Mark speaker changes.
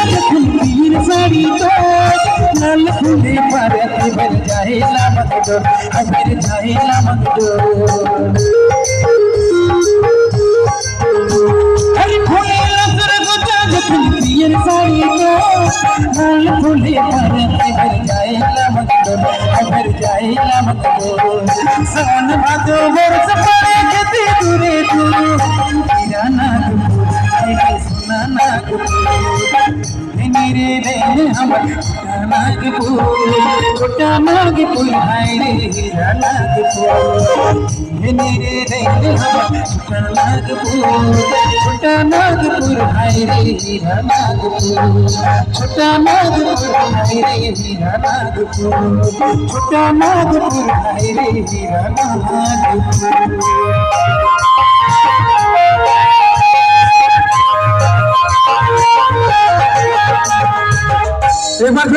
Speaker 1: साड़ी तो लाल फूले पर भर जाए लामत दो भर जाए लामत दो हरी फूले लसर गुजा जखन साड़ी तो लाल फूले पर भर जाए लामत दो भर जाए लामत दो सन भादो वर्ष पड़े जते दूरे दूर तेरा नागपुर है सुना नागपुर मेरे रे हमर छोटा नागपुर हाय रे हीरा नागपुर मेरे रे हमर छोटा नागपुर हाय रे हीरा नागपुर छोटा नागपुर हाय रे हीरा नागपुर छोटा नागपुर हाय रे हीरा नागपुर। एक बार